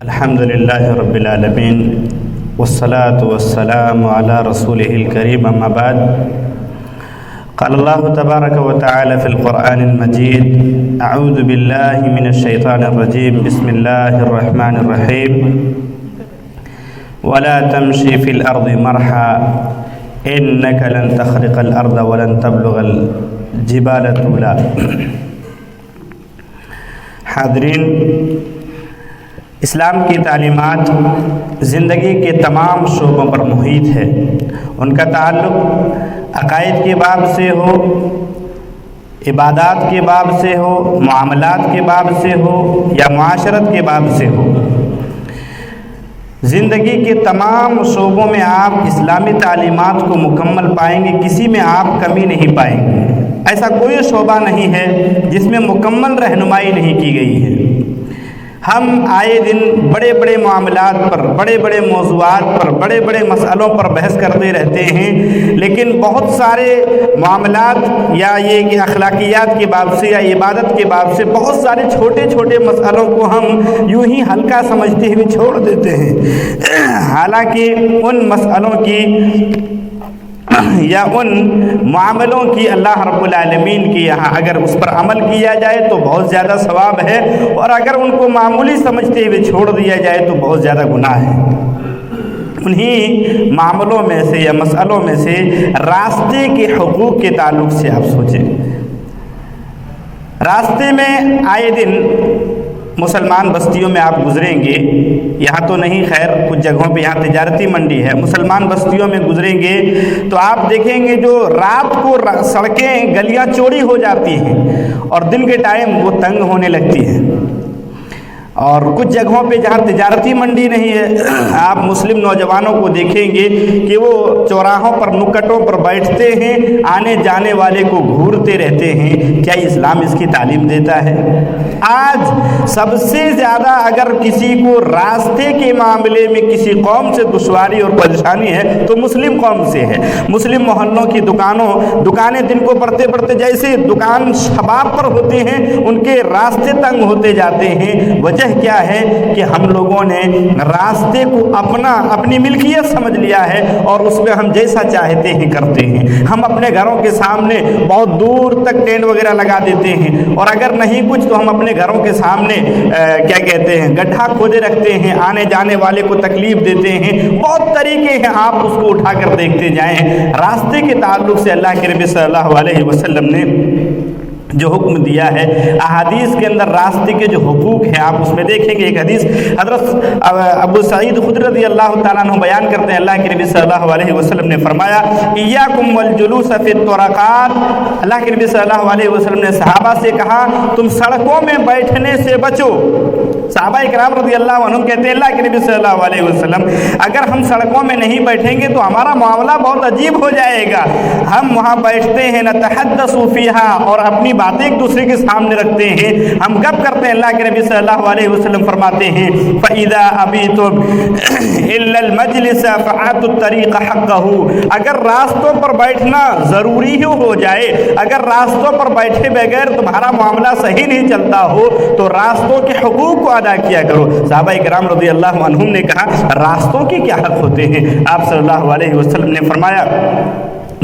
الحمد لله رب العالمين والصلاة والسلام على رسوله الكريم أما بعد قال الله تبارك وتعالى في القرآن المجيد أعوذ بالله من الشيطان الرجيم بسم الله الرحمن الرحيم ولا تمشي في الأرض مرحا إنك لن تخرق الأرض ولن تبلغ الجبال طولا۔ حاضرین، اسلام کی تعلیمات زندگی کے تمام شعبوں پر محیط ہے۔ ان کا تعلق عقائد کے باب سے ہو، عبادات کے باب سے ہو، معاملات کے باب سے ہو یا معاشرت کے باب سے ہو، زندگی کے تمام شعبوں میں آپ اسلامی تعلیمات کو مکمل پائیں گے، کسی میں آپ کمی نہیں پائیں گے۔ ایسا کوئی شعبہ نہیں ہے جس میں مکمل رہنمائی نہیں کی گئی ہے۔ ہم آئے دن بڑے بڑے معاملات پر، بڑے بڑے موضوعات پر، بڑے بڑے مسئلوں پر بحث کرتے رہتے ہیں، لیکن بہت سارے معاملات یا یہ کہ اخلاقیات کے باب سے یا عبادت کے باب سے بہت سارے چھوٹے چھوٹے مسئلوں کو ہم یوں ہی ہلکا سمجھتے ہوئے چھوڑ دیتے ہیں، حالانکہ ان مسئلوں کی یا ان معاملوں کی اللہ رب العالمین کی یہاں اگر اس پر عمل کیا جائے تو بہت زیادہ ثواب ہے، اور اگر ان کو معمولی سمجھتے ہوئے چھوڑ دیا جائے تو بہت زیادہ گناہ ہے۔ انہی معاملوں میں سے یا مسئلوں میں سے راستے کے حقوق کے تعلق سے آپ سوچیں۔ راستے میں آئے دن مسلمان بستیوں میں آپ گزریں گے، یہاں تو نہیں، خیر کچھ جگہوں پہ یہاں تجارتی منڈی ہے، مسلمان بستیوں میں گزریں گے تو آپ دیکھیں گے جو رات کو سڑکیں گلیاں چوڑی ہو جاتی ہیں اور دن کے ٹائم وہ تنگ ہونے لگتی ہیں، اور کچھ جگہوں پہ جہاں تجارتی منڈی نہیں ہے آپ مسلم نوجوانوں کو دیکھیں گے کہ وہ چوراہوں پر نکٹوں پر بیٹھتے ہیں، آنے جانے والے کو گھورتے رہتے ہیں۔ کیا اسلام اس کی تعلیم دیتا ہے؟ آج سب سے زیادہ اگر کسی کو راستے کے معاملے میں کسی قوم سے دشواری اور پریشانی ہے تو مسلم قوم سے ہے۔ مسلم محلوں کی دکانیں دن کو بڑھتے بڑھتے جیسے دکان شباب پر ہوتے ہیں ان کے راستے تنگ ہوتے جاتے ہیں۔ وجہ کیا ہے کہ ہم لوگوں نے راستے کو اپنی ملکیت سمجھ لیا ہے اور اس میں ہم جیسا چاہتے ہیں کرتے ہیں۔ ہم اپنے گھروں کے سامنے بہت دور تک ٹینٹ وغیرہ لگا دیتے ہیں، اور اگر نہیں کچھ تو ہم اپنے گھروں کے سامنے گڈھا کھودے رکھتے ہیں، آنے جانے والے کو تکلیف دیتے ہیں۔ بہت طریقے ہیں، آپ اس کو اٹھا کر دیکھتے جائیں۔ راستے کے تعلق سے اللہ کے نبی صلی اللہ علیہ وسلم نے جو حکم دیا ہے، احادیث کے اندر راستے کے جو حقوق ہیں آپ اس میں دیکھیں گے۔ ایک حدیث حضرت ابو سعید خدری رضی اللہ تعالیٰ عنہ بیان کرتے ہیں، اللہ کے نبی صلی اللہ علیہ وسلم نے فرمایا ایاکم والجلوس فی الطرقات۔ اللہ کے نبی صلی اللہ علیہ وسلم نے صحابہ سے کہا تم سڑکوں میں بیٹھنے سے بچو۔ صحابہ اکرام رضی اللہ عنہ کہتے ہیں اللہ کے نبی صلی اللہ علیہ وسلم اگر ہم سڑکوں میں نہیں بیٹھیں گے تو ہمارا معاملہ بہت عجیب ہو جائے گا۔ ہم وہاں بیٹھتے ہیں نتحدث فیہا، اور اپنی باتیں ایک دوسرے کے سامنے رکھتے ہیں، ہم گپ کرتے ہیں۔ اللہ کے نبی صلی اللہ علیہ وسلم فرماتے ہیں فَإِذَا أَبِيتُمْ إِلَّا الْمَجْلِسَ فَآتُوا الطَّرِيقَ حَقَّهُ۔ اگر راستوں پر بیٹھنا ضروری ہو جائے، اگر راستوں پر بیٹھے بغیر تمہارا معاملہ صحیح نہیں چلتا ہو تو راستوں کے حقوق کو ادا کیا کرو۔ صحابہ کرام رضی اللہ عنہم نے کہا راستوں کے کیا حق ہوتے ہیں؟ آپ صلی اللہ علیہ وسلم نے فرمایا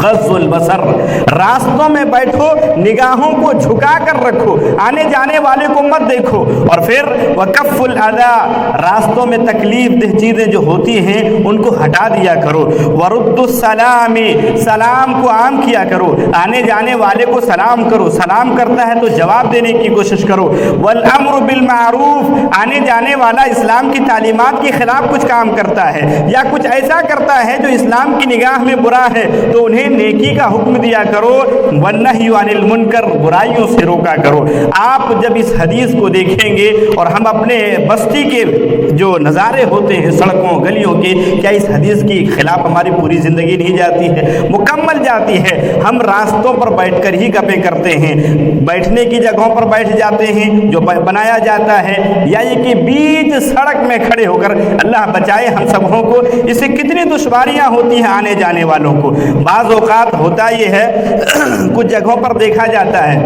غض البصر، راستوں میں بیٹھو نگاہوں کو جھکا کر رکھو، آنے جانے والے کو مت دیکھو، اور پھر وکف الاذى، راستوں میں تکلیف دہ چیزیں جو ہوتی ہیں ان کو ہٹا دیا کرو، ورد السلام، سلام کو عام کیا کرو، آنے جانے والے کو سلام کرو، سلام کرتا ہے تو جواب دینے کی کوشش کرو، والامر بالمعروف، آنے جانے والا اسلام کی تعلیمات کے خلاف کچھ کام کرتا ہے یا کچھ ایسا کرتا ہے جو اسلام کی نگاہ میں برا ہے تو انہیں نیکی کا حکم دیا کرو، والنہی عن المنکر، برائیوں سے روکا کرو۔ آپ جب اس حدیث کو دیکھیں گے اور ہم اپنے بستی کے جو نظارے ہوتے ہیں سڑکوں گلیوں کے، کیا اس حدیث کے خلاف ہماری پوری زندگی نہیں جاتی ہے؟ مکمل جاتی ہے۔ ہم راستوں پر بیٹھ کر ہی گپیں کرتے ہیں، بیٹھنے کی جگہوں پر بیٹھ جاتے ہیں جو بنایا جاتا ہے، یا یہ کہ بیچ سڑک میں کھڑے ہو کر، اللہ بچائے ہم سبوں کو، اس سے کتنی دشواریاں ہوتی ہیں آنے جانے والوں کو۔ بعض اوقات ہوتا یہ ہے کچھ جگہوں پر دیکھا جاتا ہے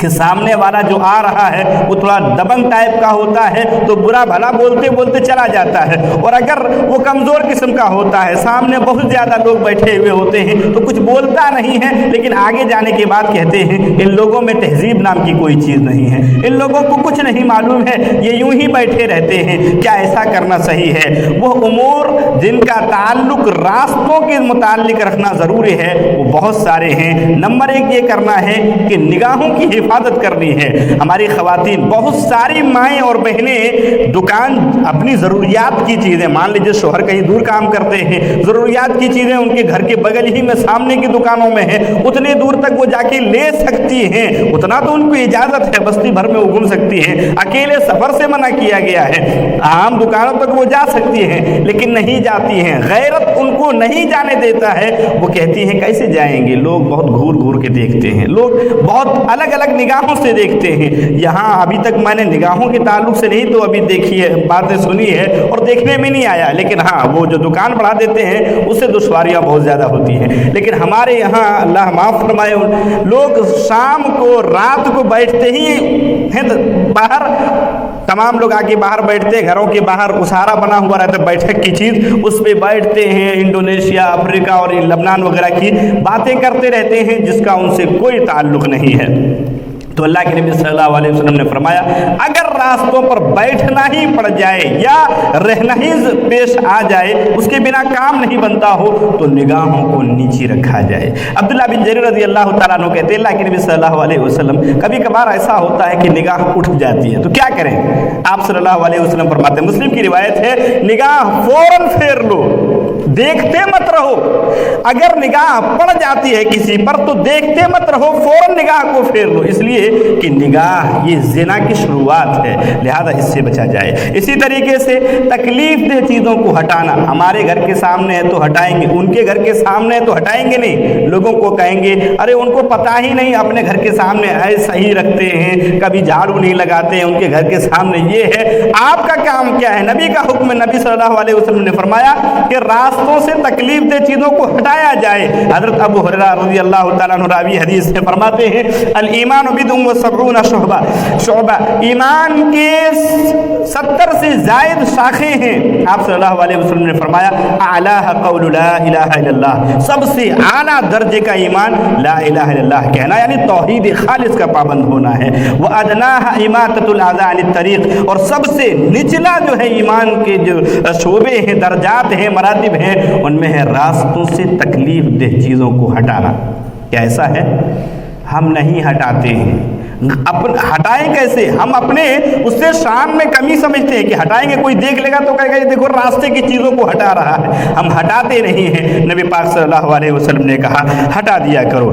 کہ سامنے والا جو آ رہا ہے وہ تھوڑا دبنگ ٹائپ کا ہوتا ہے تو برا بھلا بولتے بولتے چلا جاتا ہے، اور اگر وہ کمزور قسم کا ہوتا ہے، سامنے بہت زیادہ لوگ بیٹھے ہوئے ہوتے ہیں تو کچھ بولتا نہیں ہے، لیکن آگے جانے کے بعد کہتے ہیں ان لوگوں میں تہذیب نام کی کوئی چیز نہیں ہے، ان لوگوں کو کچھ نہیں معلوم ہے، یہ یوں ہی بیٹھے رہتے ہیں، کیا ایسا کرنا صحیح ہے؟ وہ امور جن کا تعلق راستوں کے متعلق رکھنا ضروری ہے وہ بہت سارے ہیں۔ نمبر 1 یہ کرنا ہے کہ نگاہوں کی حفاظت کرنی ہے۔ ہماری خواتین بہت ساری مائیں اور بہنیں دکان اپنی ضروریات کی چیزیں، مان لیجیے شوہر کہیں دور کام کرتے ہیں، ضروریات کی چیزیں ان کے گھر کے بغل ہی میں سامنے کی دکانوں میں ہیں، اتنے دور تک وہ جا کے لے سکتی ہیں، اتنا تو ان کو اجازت ہے، بستی بھر میں وہ گھوم سکتی ہیں، اکیلے سفر سے منع کیا گیا ہے، عام دکانوں تک وہ جا سکتی ہیں لیکن نہیں جاتی ہیں، غیرت ان کو نہیں جانے دیتا ہے، وہ کہتی ہیں کیسے جائیں گے، لوگ بہت گھور گھور کے دیکھتے ہیں، لوگ بہت الگ الگ نگاہوں سے دیکھتے ہیں۔ یہاں ابھی تک میں نے نگاہوں کے تعلق سے نہیں تو ابھی دیکھی ہے، باتیں سنی ہے اور دیکھنے میں نہیں آیا، لیکن ہاں وہ جو دکان بڑھا دیتے ہیں اس سے دشواریاں بہت زیادہ ہوتی ہیں، لیکن ہمارے یہاں اللہ معاف فرمائے لوگ شام کو رات کو بیٹھتے ہی ہیں باہر، تمام لوگ آگے باہر بیٹھتے، گھروں کے باہر اسارا بنا ہوا رہتا ہے بیٹھک کی چیز، اس پہ بیٹھتے ہیں، انڈونیشیا، افریقہ اور لبنان وغیرہ کی باتیں کرتے رہتے ہیں جس کا ان سے کوئی تعلق نہیں ہے۔ تو اللہ کے نبی صلی اللہ علیہ وسلم نے فرمایا اگر راستوں پر بیٹھنا ہی پڑ جائے یا رہنا ہی پیش آ جائے، اس کے بنا کام نہیں بنتا ہو تو نگاہوں کو نیچی رکھا جائے۔ عبداللہ بن جریر رضی اللہ تعالیٰ عنہ کہتے ہیں اللہ کے نبی صلی اللہ علیہ وسلم کبھی کبھار ایسا ہوتا ہے کہ نگاہ اٹھ جاتی ہے تو کیا کریں؟ آپ صلی اللہ علیہ وسلم فرماتے ہیں، مسلم کی روایت ہے، نگاہ فوراً پھیر لو، دیکھتے مت رہو، اگر نگاہ پڑ جاتی ہے کسی پر تو دیکھتے مت رہو، فوراً نگاہ کو پھیر لو، اس لیے کہ نگاہ یہ زنا کی شروعات ہے، لہذا اس سے بچا جائے۔ اسی طریقے سے تکلیف دہ چیزوں کو ہٹانا، ہمارے گھر کے سامنے ہے تو ہٹائیں گے، ان کے گھر کے سامنے ہے تو ہٹائیں گے نہیں، لوگوں کو کہیں گے ارے ان کو پتہ ہی نہیں، اپنے گھر کے سامنے ایسا ہی رکھتے ہیں، کبھی جھاڑو نہیں لگاتے ہیں، ان کے گھر کے سامنے یہ ہے، آپ کا کام کیا ہے؟ نبی کا حکم، نبی صلی اللہ علیہ وسلم نے فرمایا کہ راستوں سے تکلیف دہ چیزوں کو ہٹایا جائے۔ حضرت ابو ہریرہ رضی اللہ تعالیٰ عنہ راوی حدیث سے فرماتے ہیں الایمان بضع و70 شعبہ، ایمان کے 70 سے زائد شاخیں ہیں۔ آپ صلی اللہ علیہ وسلم نے فرمایا اعلیٰ قول لا الہ الا اللہ، سب سے اعلیٰ درجے کا ایمان لا الہ الا اللہ کہنا، یعنی توحید خالص کا پابند ہونا ہے۔ وادناها اماطۃ الاذى عن الطریق، اور سب سے نچلا جو ہے ایمان کے جو شعبے ہیں، درجات ہیں، مراتب ہیں، ان میں ہے راستوں سے تکلیف دہ چیزوں کو ہٹانا۔ کیا ایسا ہے؟ ہم نہیں ہٹاتے ہیں، ہٹائیں کیسے؟ ہم اپنے اس سے شان میں کمی سمجھتے ہیں کہ ہٹائیں گے، کوئی دیکھ لے گا تو کہے گا یہ دیکھو راستے کی چیزوں کو ہٹا رہا ہے، ہم ہٹاتے نہیں ہیں۔ نبی پاک صلی اللہ علیہ وسلم نے کہا ہٹا دیا کرو۔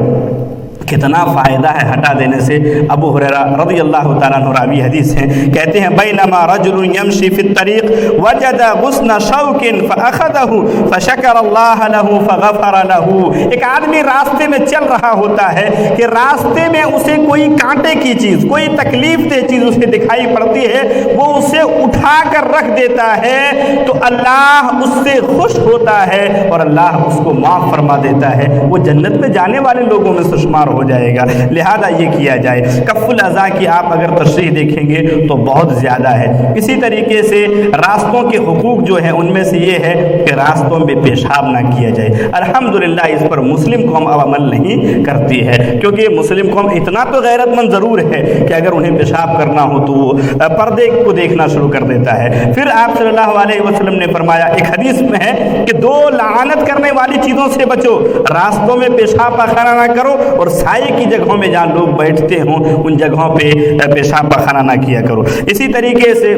کتنا فائدہ ہے ہٹا دینے سے۔ ابو ہریرہ رضی اللہ تعالیٰ عنہ راوی حدیث ہیں، کہتے ہیں بینما رجل یمشی فی الطریق وجد غصن شوک فاخذہ فشکر اللہ له فغفر له، ایک آدمی راستے میں چل رہا ہوتا ہے کہ راستے میں اسے کوئی کانٹے کی چیز، کوئی تکلیف دہ چیز اسے دکھائی پڑتی ہے، وہ اسے اٹھا کر رکھ دیتا ہے تو اللہ اس سے خوش ہوتا ہے اور اللہ اس کو معاف فرما دیتا ہے، وہ جنت میں جانے والے لوگوں میں سے شمار ہو جائے گا۔ لہذا یہ کیا جائے۔ کف الاذی کی آپ اگر تشریح دیکھیں گے تو بہت زیادہ ہے۔ اسی طریقے سے راستوں کے حقوق جو ہیں ان میں سے یہ ہے کہ راستوں میں پیشاب نہ کیا جائے۔ الحمدللہ اس پر مسلم قوم اب عمل نہیں کرتی ہے، کیونکہ مسلم قوم اتنا تو غیرت مند ضرور ہے کہ اگر انہیں پیشاب کرنا ہو تو وہ پردے کو دیکھنا شروع کر دیتا ہے۔ پھر آپ صلی اللہ علیہ وسلم نے فرمایا، ایک حدیث میں ہے کہ 2 لعنت کرنے والی چیزوں سے بچو، راستوں میں پیشاب پاخانہ نہ کرو اور سائے کی جگہوں میں جہاں لوگ بیٹھتے ہوں ان جگہوں پہ پیشاب پاخانہ نہ کیا کرو۔ اسی طریقے سے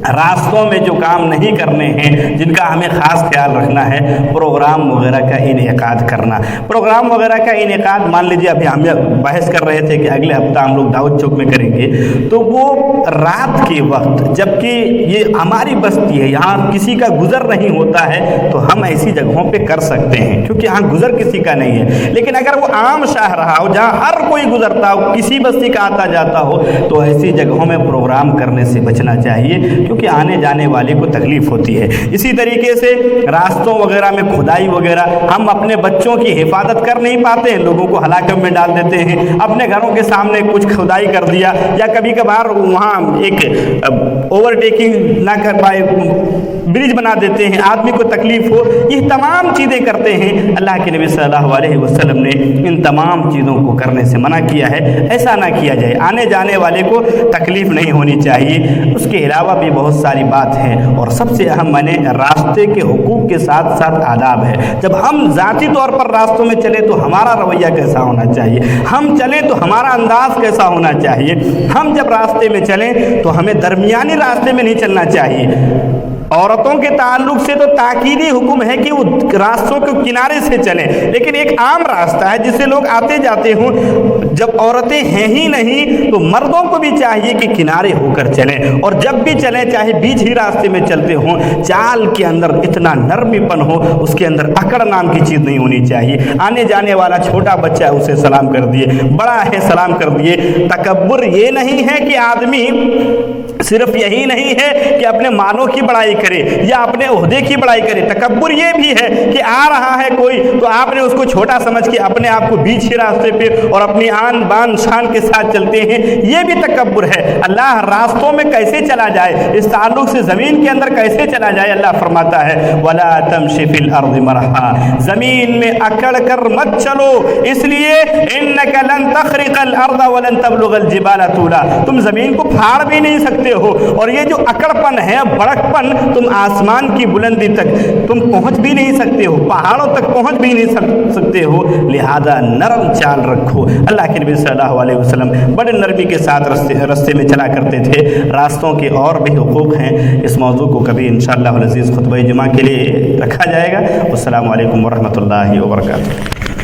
راستوں میں جو کام نہیں کرنے ہیں جن کا ہمیں خاص خیال رکھنا ہے، پروگرام وغیرہ کا انعقاد کرنا۔ پروگرام وغیرہ کا انعقاد مان لیجیے ابھی ہم بحث کر رہے تھے کہ اگلے ہفتہ ہم لوگ دعوت چوک میں کریں گے، تو وہ رات کے وقت جبکہ یہ ہماری بستی ہے، یہاں کسی کا گزر نہیں ہوتا ہے تو ہم ایسی جگہوں پہ کر سکتے ہیں کیونکہ یہاں گزر کسی کا نہیں ہے۔ لیکن اگر وہ عام شاہ رہا ہو جہاں ہر کوئی گزرتا ہو، کسی بستی کا آتا جاتا ہو، تو ایسی جگہوں میں پروگرام کرنے سے بچنا چاہیے، کیونکہ آنے جانے والے کو تکلیف ہوتی ہے۔ اسی طریقے سے راستوں وغیرہ میں کھدائی وغیرہ ہم اپنے بچوں کی حفاظت کر نہیں پاتے ہیں، لوگوں کو ہلاکت میں ڈال دیتے ہیں، اپنے گھروں کے سامنے کچھ کھدائی کر دیا، یا کبھی کبھار وہاں ایک اوور ٹیکنگ نہ کر پائے برج بنا دیتے ہیں، آدمی کو تکلیف ہو، یہ تمام چیزیں کرتے ہیں۔ اللہ کے نبی صلی اللہ علیہ وسلم نے ان تمام چیزوں کو کرنے سے منع کیا ہے، ایسا نہ کیا جائے، آنے جانے والے کو تکلیف نہیں ہونی چاہیے۔ اس کے علاوہ بھی بہت ساری بات ہیں، اور سب سے اہم معنی راستے کے حقوق کے ساتھ ساتھ آداب ہے۔ جب ہم ذاتی طور پر راستوں میں چلیں تو ہمارا رویہ کیسا ہونا چاہیے، ہم چلیں تو ہمارا انداز کیسا ہونا چاہیے۔ ہم جب راستے میں چلیں تو ہمیں درمیانی راستے میں نہیں چلنا چاہیے۔ عورتوں کے تعلق سے تو تاکیدی حکم ہے کہ وہ راستوں کے کنارے سے چلیں، لیکن ایک عام راستہ ہے جس سے لوگ آتے جاتے ہوں، جب عورتیں ہیں ہی نہیں تو مردوں کو بھی چاہیے کہ کنارے ہو کر چلیں، اور جب بھی چلیں چاہے بیچ ہی راستے میں چلتے ہوں، چال کے اندر اتنا نرمی پن ہو، اس کے اندر اکڑ نام کی چیز نہیں ہونی چاہیے۔ آنے جانے والا چھوٹا بچہ ہے اسے سلام کر دیے، بڑا ہے سلام کر دیے۔ تکبر یہ نہیں ہے کہ آدمی صرف یہی نہیں ہے کہ اپنے مالوں کی بڑائی کرے یا اپنے عہدے کی بڑائی کرے، تکبر یہ بھی ہے کہ آ رہا ہے کوئی تو آپ نے اس کو چھوٹا سمجھ کے اپنے آپ کو بیچ ہی راستے پہ اور اپنی آن بان شان کے ساتھ چلتے ہیں، یہ بھی تکبر ہے۔ اللہ راستوں میں کیسے چلا جائے، اس تعلق سے زمین کے اندر کیسے چلا جائے، اللہ فرماتا ہے وَلَا تَمْشِ فِي الْأَرْضِ مَرَحًا، زمین میں اکڑ کر مت چلو، اس لیے إِنَّكَ لَن تَخْرِقَ الْأَرْضَ وَلَن تَبْلُغَ الْجِبَالَ طُولًا، تم زمین کو پھاڑ بھی نہیں سکتے ہو، اور یہ جو اکڑ پن ہے، بڑک پن، تم آسمان کی بلندی تک تم پہنچ بھی نہیں سکتے ہو، پہاڑوں تک پہنچ بھی نہیں سکتے ہو، لہذا نرم چال رکھو۔ اللہ کے نبی صلی اللہ علیہ وسلم بڑے نرمی کے ساتھ راستے میں چلا کرتے تھے۔ راستوں کے اور بھی حقوق ہیں، اس موضوع کو کبھی انشاءاللہ العزیز خطبہ جمعہ کے لیے رکھا جائے گا۔ السلام علیکم ورحمۃ اللہ وبرکاتہ۔